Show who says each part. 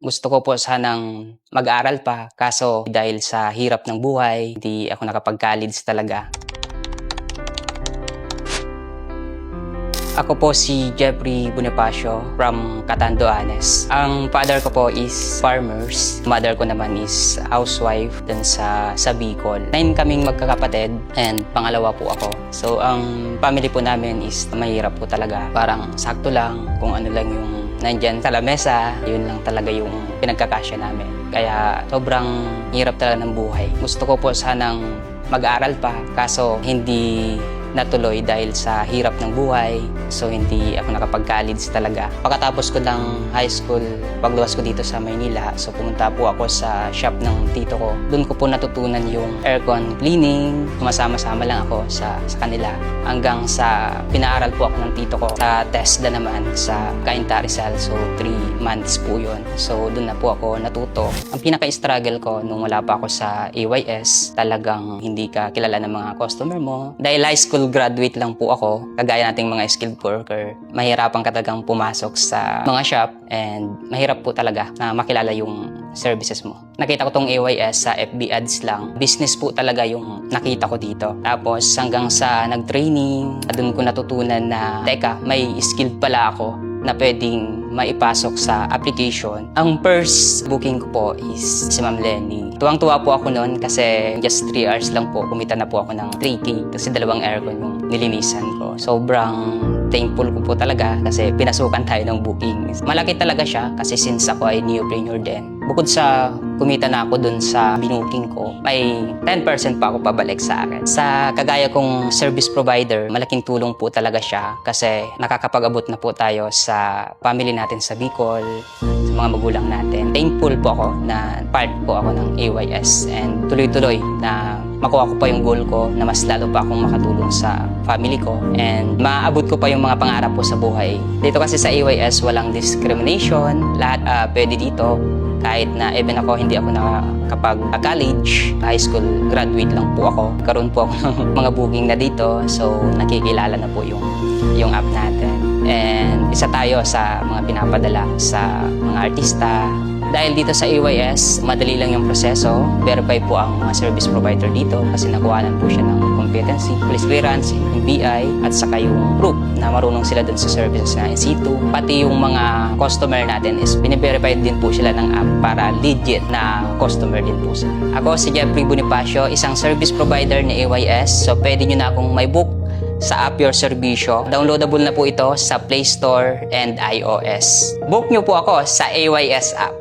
Speaker 1: Gusto ko po sanang mag-aral pa kaso dahil sa hirap ng buhay, hindi ako nakapag-college talaga. Ako po si Jeffrey Bonifacio from Catanduanes. Ang father ko po is farmers. Mother ko naman is housewife dun sa Bicol. 9 kaming magkakapatid and pangalawa po ako. So ang family po namin is mahirap po talaga. Parang sakto lang kung ano lang yung nandyan sa lamesa, yun lang talaga yung pinagkakasya namin. Kaya sobrang hirap talaga ng buhay. Gusto ko po sanang mag-aral pa kaso hindi natuloy dahil sa hirap ng buhay. So hindi ako nakapag-college talaga. Pagkatapos ko ng high school, pagluwas ko dito sa Maynila, so pumunta po ako sa shop ng tito ko. Doon ko po natutunan yung aircon cleaning. Sumasama-sama lang ako sa kanila hanggang sa pinaaral po ako ng tito ko sa TESDA naman sa Cainta Rizal. So 3 months po yun. So doon na po ako natuto. Ang pinaka-struggle ko nung wala pa ako sa AYS, talagang hindi ka kilala ng mga customer mo. Dahil high school graduate lang po ako, kagaya nating mga skilled worker, mahirapan ka talagang pumasok sa mga shop and mahirap po talaga na makilala yung services mo. Nakita ko tong AYS sa FB ads lang. Business po talaga yung nakita ko dito. Tapos hanggang sa nag-training, doon ko natutunan na, teka, may skilled pala ako na pwedeng maipasok sa application. Ang first booking ko po is si Ma'am Lenny. Tuwang-tuwa po ako noon kasi just 3 hours lang po, kumita na po ako ng 3K kasi 2 aircon yung nilinisan ko. Sobrang thankful ko po talaga kasi pinasukan tayo ng booking. Malaki talaga siya kasi since ako ay neopreneur din. Bukod sa kumita na ako dun sa binuking ko, may 10% pa ako pabalik sa akin. Sa kagaya kong service provider, malaking tulong po talaga siya kasi nakakapag-abot na po tayo sa family natin sa Bicol, sa mga magulang natin. Thankful po ako na part po ako ng AYS and tuloy-tuloy na makuha ko pa yung goal ko na mas lalo pa akong makatulong sa family ko and maabot ko pa yung mga pangarap ko sa buhay. Dito kasi sa AYS walang discrimination, lahat pwede dito. Kahit na even ako hindi ako nakakapag-college, high school graduate lang po ako. Karoon po ako ng mga booking na dito, so nakikilala na po yung app natin. And isa tayo sa mga pinapadala sa mga artista. Dahil dito sa AYS, madali lang yung proseso. Verify po ang mga service provider dito kasi nakuhanan po siya ng competency, police clearance, NBI, at saka yung proof na marunong sila dun sa services na in situ. Pati yung mga customer natin is bine-verify din po sila ng app para legit na customer din po sila. Ako si Jeffrey Bonifacio, isang service provider ni AYS. So pwede nyo na akong may book sa App Your Servicio. Downloadable na po ito sa Play Store and iOS. Book nyo po ako sa AYS app.